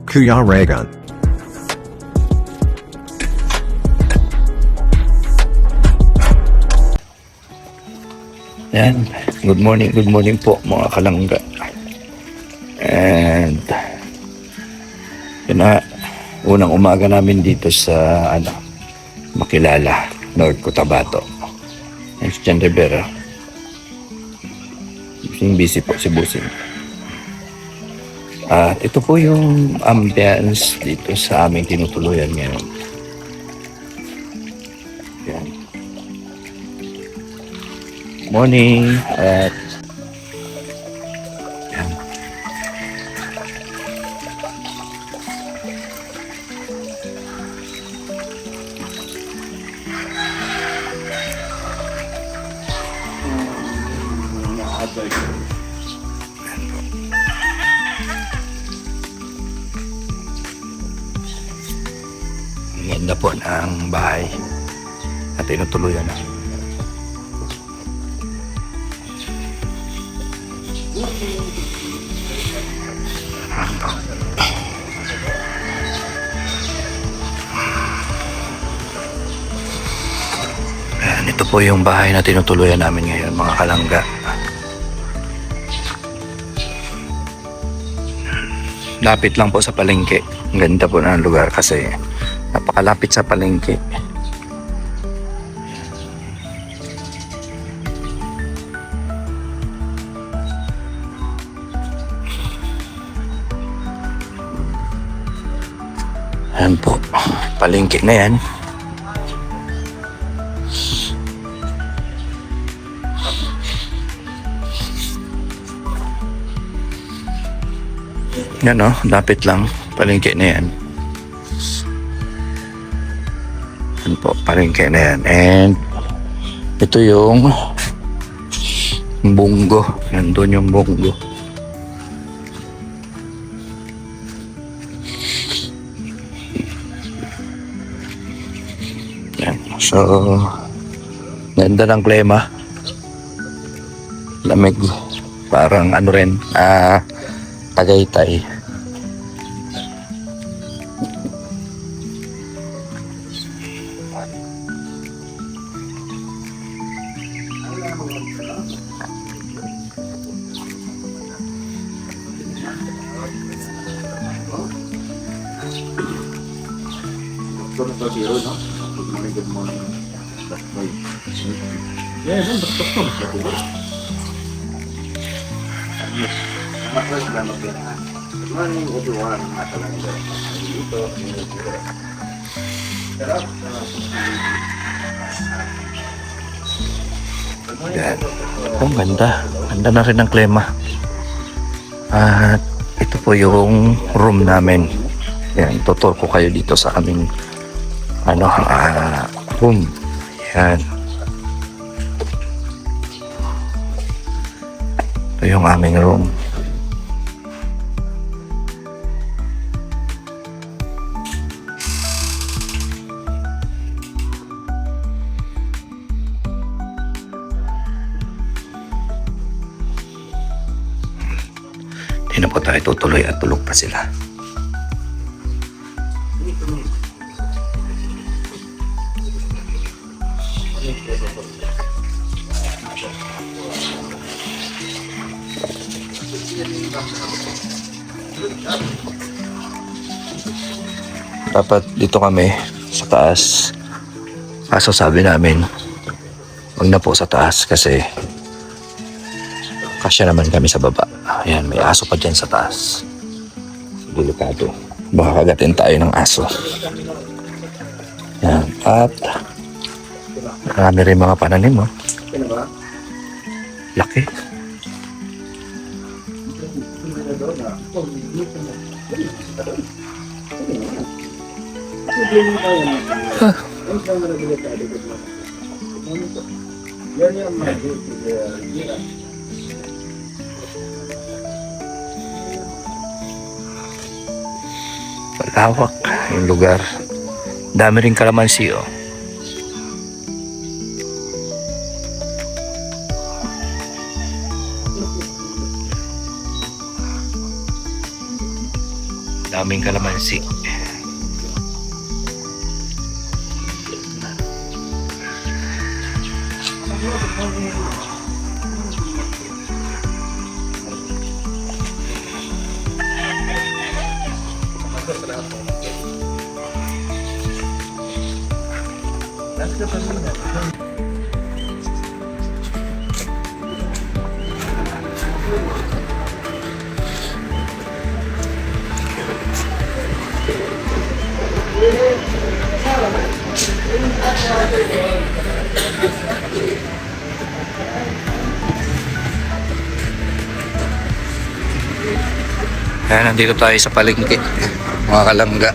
Kuya Regan. Yan. Good morning po mga kalangga. And yun na, unang umaga namin dito sa Makilala, North Cotabato. And si Jan Rivera. Busy po si Busing. At ito po yung ambience dito sa aming tinutuluyan ngayon. Yan. Morning at yan. Ganda po ng bahay at tinutuluyan na. Ayan, ito po yung bahay na tinutuluyan namin ngayon mga kalangga. Lapit lang po sa palengke. Ang ganda po ng lugar kasi napakalapit sa palengke. Ayan po, palengke na yan. Yan o, lapit lang, palengke na yan. Yan po, palengke na yan. And ito yung bunggo. Nandun yung bunggo. Yan. So, ganda ng klima. Lamig. Parang ano rin, Tagaytay. Good morning. Yeah, everyone. Yan. Ang ganda. Ganda na rin ang klima. At ito po yung room namin. Yan, tutur ko kayo dito sa aming room. Yan. Ito yung aming room. Hindi na po tayo tutuloy at tulog pa sila. Dapat dito kami sa taas. Kaso sabi namin, wag na po sa taas kasi kasya naman kami sa baba. Ayan, may aso pa dyan sa taas. Delikado. Baka kagatin tayo ng aso. Ayan. At marami rin mga pananim. Oh. Laki. Malawak yung lugar. Dami rin kalamansi, oh. Daming kalamansi. Ayan, nandito tayo sa palengke, mga kalangga.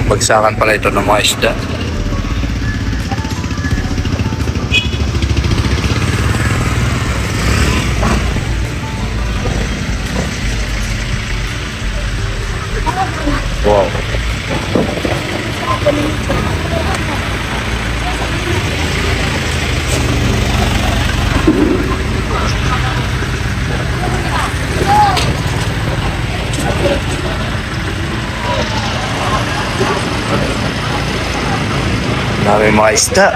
Bagsakan pala ito ng mga isda. Wow. Dami mga isda.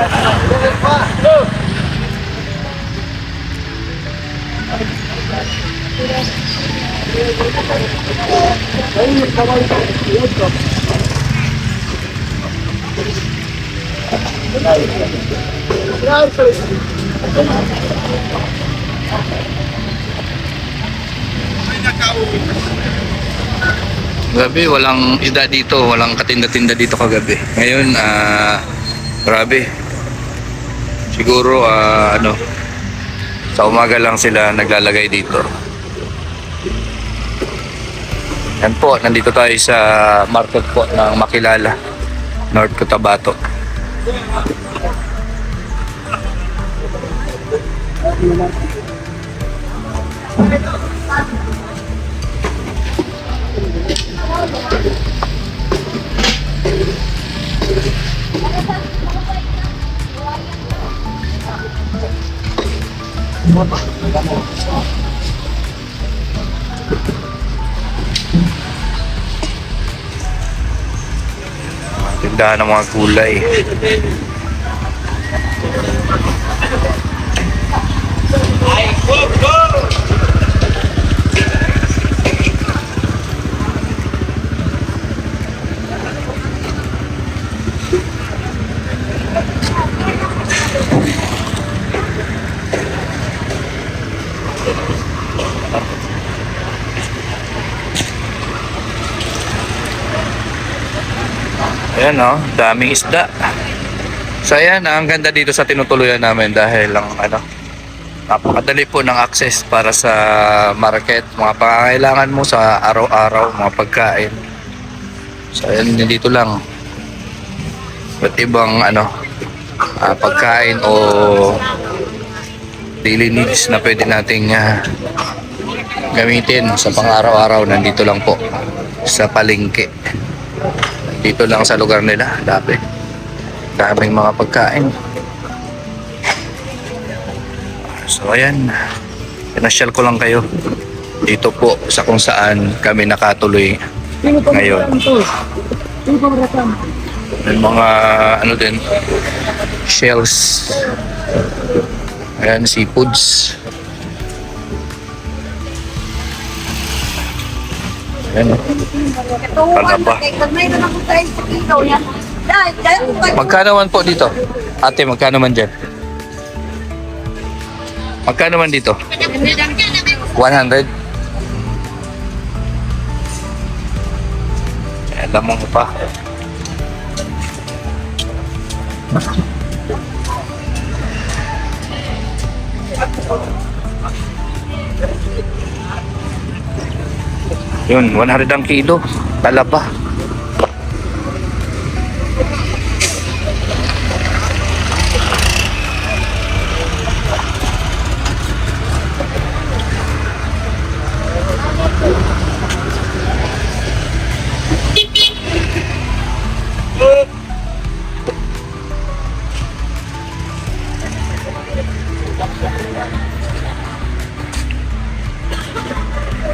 Gabi, walang isda dito, walang katinda-tinda dito kagabi. Ngayon, grabe. Siguro, sa umaga lang sila naglalagay dito. Yan po, nandito tayo sa market po ng Makilala, North Cotabato. Tindahan ng mga gulay. Ayan o, daming isda. So ayan, ang ganda dito sa tinutuluyan namin dahil lang napakadali po ng access para sa market, mga pangangailangan mo sa araw-araw, mga pagkain. So ayan, dito lang. Ba't ibang pagkain o daily needs na pwede nating gamitin sa pang-araw-araw, nandito lang po sa palengke. Dito lang sa lugar nila, daming mga pagkain. So ayan, pinasyal ko lang kayo dito po sa kung saan kami nakatuloy ngayon. May mga din, shells. Ayan, seafoods. Ayan. Palaba. Magkano man po dito? Ate, magkano man dyan? Magkano man dito? 100? Alam mo pa. Yun, 100 ang kilo. Talaba.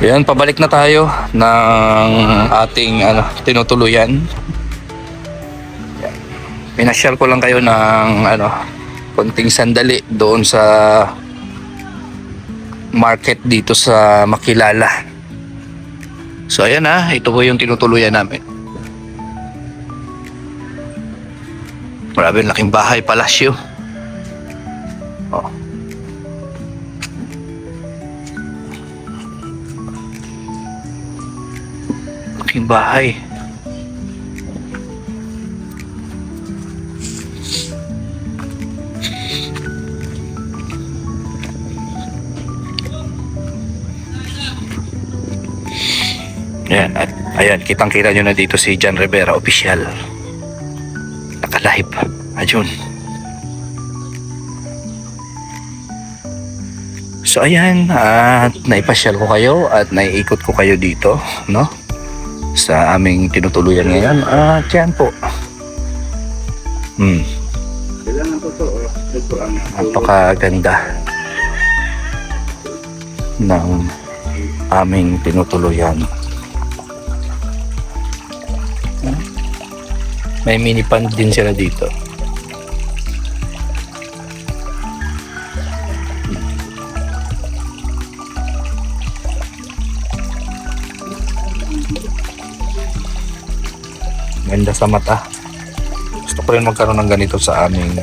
Yan, pabalik na tayo ng ating tinutuluyan. Pinasyal ko lang kayo ng konting sandali doon sa market dito sa Makilala. So ayan ito po yung tinutuluyan namin. Marami laking bahay, palasyo. Oh. Laking bahay. Ayan, at ayan, kitang-kita nyo na dito si John Rivera, official. Naka-live. Ayun. So ayan, at naipasyal ko kayo at naiikot ko kayo dito, no? Sa aming tinutuluyan ngayon. At yan po. Kailangan po ito. Ito ang Napakaganda ng aming tinutuluyan. May mini pond din sila dito. Ganda sa mata. Gusto ko rin magkaroon ng ganito sa aming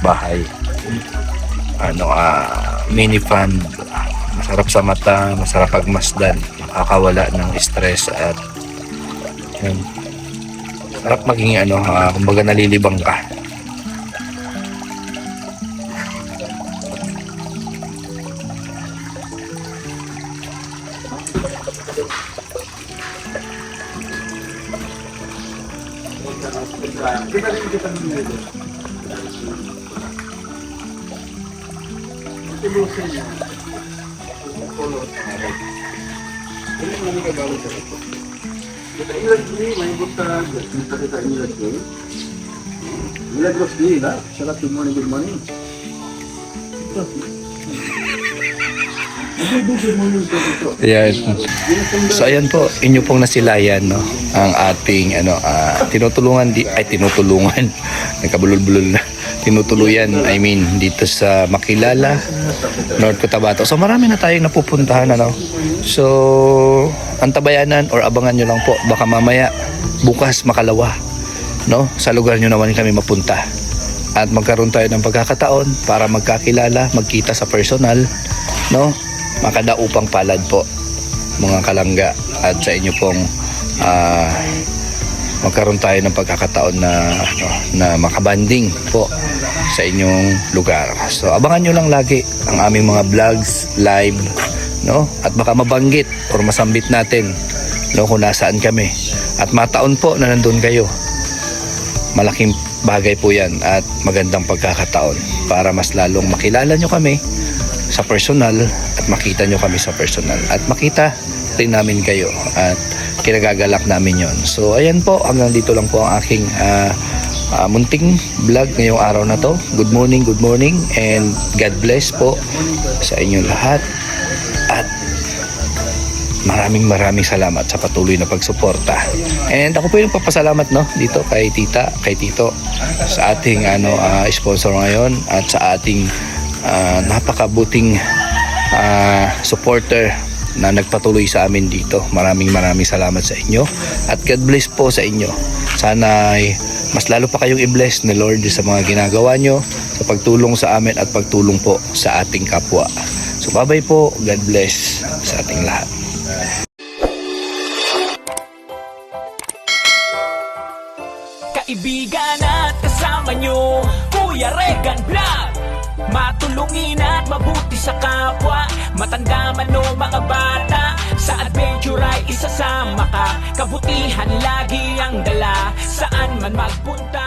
bahay. Mini pond. Masarap sa mata, masarap pagmasdan, nakakawala ng stress at yun. Sarap maging kumbaga nalilibang ka. Milagros din, ha? Sarap, good morning, good morning. Ayan. So ayan po, inyo pong nasilayan, no, ang ating tinutulungan nagkabulol-bulol na tinutuluyan, I mean dito sa Makilala, North Cotabato. So marami na tayong napupuntahan, so antabayanan or abangan nyo lang po, baka mamaya bukas Makalawa, no, sa lugar nyo naman kami mapunta at magkaroon tayo ng pagkakataon para magkakilala, magkita sa personal, no, makadaupang palad po mga kalangga, at sa inyo pong magkaroon tayo ng pagkakataon na makabanding po sa inyong lugar. So abangan nyo lang lagi ang aming mga vlogs, live, no, at baka mabanggit or masambit natin, no, kung nasaan kami at mataon po na nandun kayo. Malaking bagay po yan at magandang pagkakataon para mas lalong makilala nyo kami sa personal at makita nyo kami sa personal at makita rin namin kayo at kinagagalak namin yon. So ayan po, hanggang dito lang po ang aking munting vlog ngayong araw na to. Good morning and God bless po sa inyong lahat at maraming salamat sa patuloy na pagsuporta. And ako po yung papasalamat, no, dito kay tita, kay tito sa ating sponsor ngayon at sa ating napakabuting supporter na nagpatuloy sa amin dito. Maraming salamat sa inyo at God bless po sa inyo. Sana ay mas lalo pa kayong i-bless ni Lord sa mga ginagawa nyo, sa pagtulong sa amin at pagtulong po sa ating kapwa. So bye-bye po. God bless sa ating lahat. Kaibigan at kasama nyo, Kuya Regan Vlog. Matulungin at mabuti sa kapwa, matanda man o mga bata, sa adventure ay isasama ka. Kabutihan lagi ang dala, saan man magpunta.